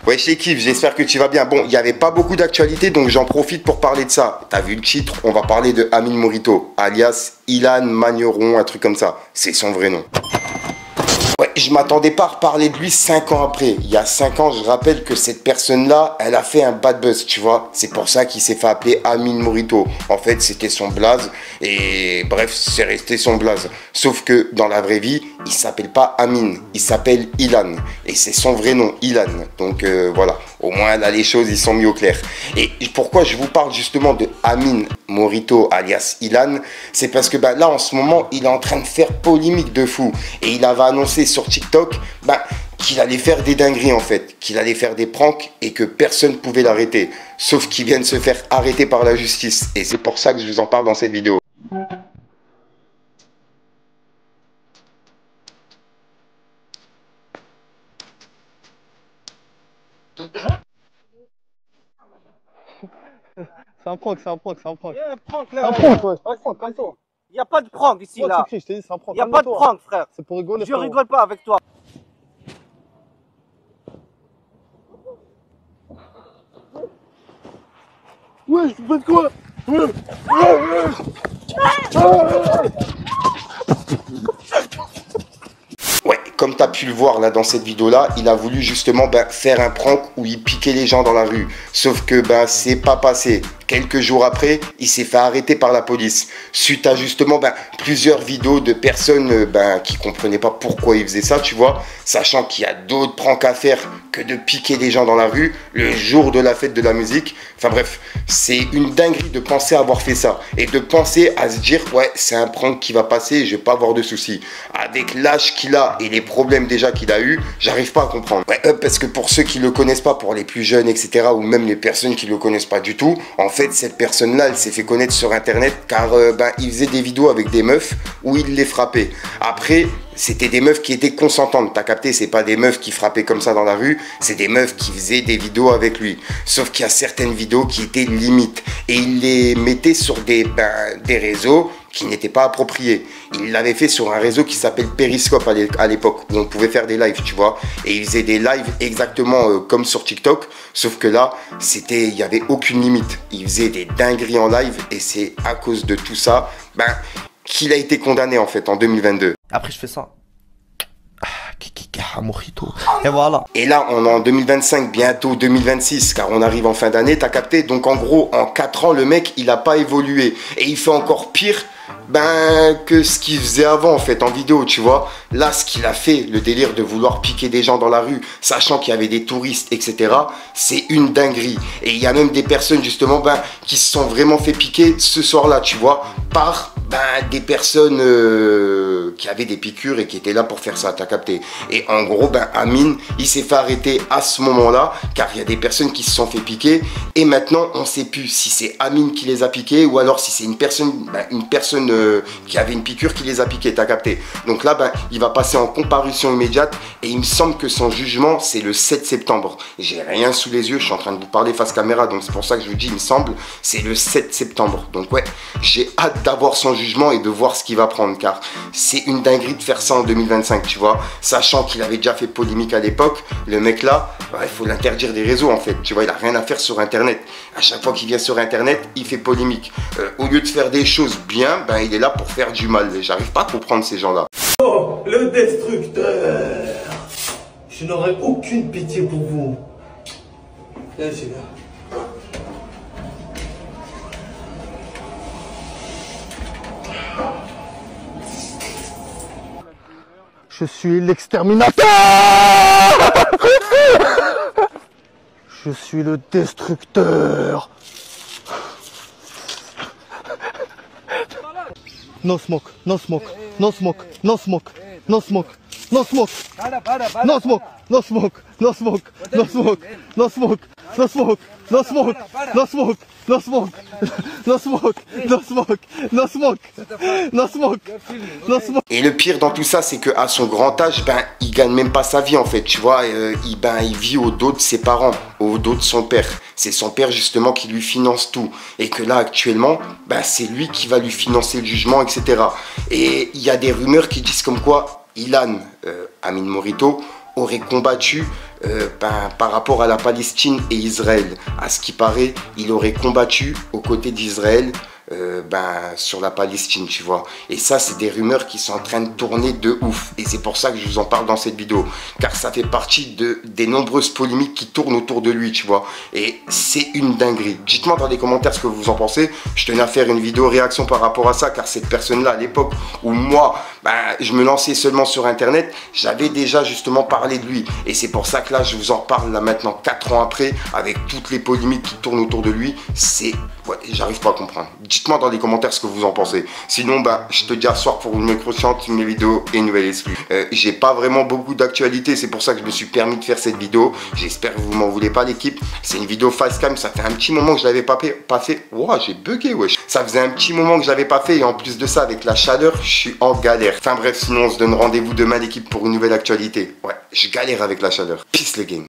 Wesh l'équipe, j'espère que tu vas bien. Bon, il n'y avait pas beaucoup d'actualité, donc j'en profite pour parler de ça. T'as vu le titre? On va parler de Amine Morito, alias Ilan Magneron, un truc comme ça. C'est son vrai nom. Ouais, je m'attendais pas à reparler de lui 5 ans après. Il y a 5 ans, je rappelle que cette personne-là, elle a fait un bad buzz, tu vois. C'est pour ça qu'il s'est fait appeler Amine Morito. En fait, c'était son blaze. Et bref, c'est resté son blaze. Sauf que dans la vraie vie, il s'appelle pas Amine. Il s'appelle Ilan. Et c'est son vrai nom, Ilan. Donc voilà. Au moins, là, les choses, ils sont mis au clair. Et pourquoi je vous parle justement de Amine Morito, alias Ilan, c'est parce que là, en ce moment, il est en train de faire polémique de fou. Et il avait annoncé sur TikTok qu'il allait faire des dingueries, en fait. Qu'il allait faire des pranks et que personne ne pouvait l'arrêter. Sauf qu'il vient de se faire arrêter par la justice. Et c'est pour ça que je vous en parle dans cette vidéo. C'est un prank, c'est un prank, c'est un prank. Il y a un prank là. Un prank, ouais. Un prank, calme-toi. Il n'y a pas de prank ici Toi, là. tu cries, je t'ai dit, c'est un prank. Il n'y a pas de prank, frère. C'est pour rigoler. Je rigole pas avec toi. Ouais, tu fais de quoi? Ouais, comme tu as pu le voir là dans cette vidéo-là, il a voulu justement faire un prank où il piquait les gens dans la rue. Sauf que c'est pas passé. Quelques jours après, il s'est fait arrêter par la police. Suite à justement plusieurs vidéos de personnes qui comprenaient pas pourquoi il faisait ça, tu vois. Sachant qu'il y a d'autres pranks à faire que de piquer des gens dans la rue le jour de la fête de la musique. Enfin bref, c'est une dinguerie de penser avoir fait ça. Et de penser à se dire, ouais, c'est un prank qui va passer, je vais pas avoir de soucis. Avec l'âge qu'il a et les problèmes déjà qu'il a eu, j'arrive pas à comprendre. Ouais, parce que pour ceux qui le connaissent pas, pour les plus jeunes, etc., ou même les personnes qui le connaissent pas du tout, en fait, cette personne-là, elle s'est fait connaître sur Internet car il faisait des vidéos avec des meufs où il les frappait. Après, c'était des meufs qui étaient consentantes. T'as capté, c'est pas des meufs qui frappaient comme ça dans la rue, c'est des meufs qui faisaient des vidéos avec lui. Sauf qu'il y a certaines vidéos qui étaient limites. Et il les mettait sur des réseaux qui n'étaient pas appropriés. Il l'avait fait sur un réseau qui s'appelle Periscope à l'époque, où on pouvait faire des lives, tu vois. Et il faisait des lives exactement comme sur TikTok, sauf que là, il n'y avait aucune limite. Il faisait des dingueries en live, et c'est à cause de tout ça qu'il a été condamné en fait en 2022. Après je fais ça. Morito. Et voilà. Et là, on est en 2025, bientôt 2026, car on arrive en fin d'année, t'as capté? Donc en gros, en 4 ans, le mec, il n'a pas évolué. Et il fait encore pire que ce qu'il faisait avant, en fait, en vidéo, tu vois. Là, ce qu'il a fait, le délire de vouloir piquer des gens dans la rue, sachant qu'il y avait des touristes, etc., c'est une dinguerie. Et il y a même des personnes, justement, qui se sont vraiment fait piquer ce soir-là, tu vois, par des personnes qui avaient des piqûres et qui étaient là pour faire ça, t'as capté? Et en gros, Amine, il s'est fait arrêter à ce moment-là, car il y a des personnes qui se sont fait piquer, et maintenant, on ne sait plus si c'est Amine qui les a piqués, ou alors si c'est une personne qui avait une piqûre qui les a piqués, t'as capté? Donc là, il va passer en comparution immédiate, et il me semble que son jugement, c'est le 7 septembre. J'ai rien sous les yeux, je suis en train de vous parler face caméra, donc c'est pour ça que je vous dis, il me semble, c'est le 7 septembre. Donc ouais, j'ai hâte d'avoir son jugement et de voir ce qu'il va prendre, car c'est une dinguerie de faire ça en 2025, tu vois, sachant qu'il avait déjà fait polémique à l'époque. Le mec là, il faut l'interdire des réseaux en fait, tu vois, il a rien à faire sur Internet. À chaque fois qu'il vient sur Internet, il fait polémique. Au lieu de faire des choses bien, il est là pour faire du mal. J'arrive pas à comprendre ces gens là. Oh, le destructeur! Je n'aurai aucune pitié pour vous. Là, c'est là. Je suis l'exterminateur. Je suis le destructeur. No smoke, no smoke, no smoke, no smoke, no smoke. no smoke, no smoke, no smoke, no smoke, no smoke, no smoke, no smoke, no smoke, no smoke, no smoke, no smoke, no smoke, no smoke, no smoke, no smoke. Et le pire dans tout ça, c'est qu'à son grand âge, ben, il gagne même pas sa vie en fait, tu vois. Il vit au dos de ses parents, au dos de son père. C'est son père justement qui lui finance tout. Et que là, actuellement, ben, c'est lui qui va lui financer le jugement, etc. Et il y a des rumeurs qui disent comme quoi Ilan Amin Morito aurait combattu par rapport à la Palestine et Israël. À ce qui paraît, il aurait combattu aux côtés d'Israël sur la Palestine, tu vois. Et ça, c'est des rumeurs qui sont en train de tourner de ouf. Et c'est pour ça que je vous en parle dans cette vidéo. Car ça fait partie des nombreuses polémiques qui tournent autour de lui, tu vois. Et c'est une dinguerie. Dites-moi dans les commentaires ce que vous en pensez. Je tenais à faire une vidéo réaction par rapport à ça. Car cette personne-là, à l'époque où moi, je me lançais seulement sur Internet, j'avais déjà justement parlé de lui. Et c'est pour ça que là, je vous en parle là maintenant 4 ans après, avec toutes les polémiques qui tournent autour de lui. C'est... Ouais, j'arrive pas à comprendre. Dites-moi dans les commentaires ce que vous en pensez. Sinon, je te dis à ce soir pour une micro-chante, mes vidéos et une nouvelle exclue. J'ai pas vraiment beaucoup d'actualité, c'est pour ça que je me suis permis de faire cette vidéo. J'espère que vous m'en voulez pas, l'équipe. C'est une vidéo facecam, ça fait un petit moment que je l'avais pas fait. Ouah, j'ai bugué, wesh. Ça faisait un petit moment que je l'avais pas fait et en plus de ça, avec la chaleur, je suis en galère. Enfin bref, sinon on se donne rendez-vous demain, l'équipe, pour une nouvelle actualité. Ouais, je galère avec la chaleur. Peace, le game.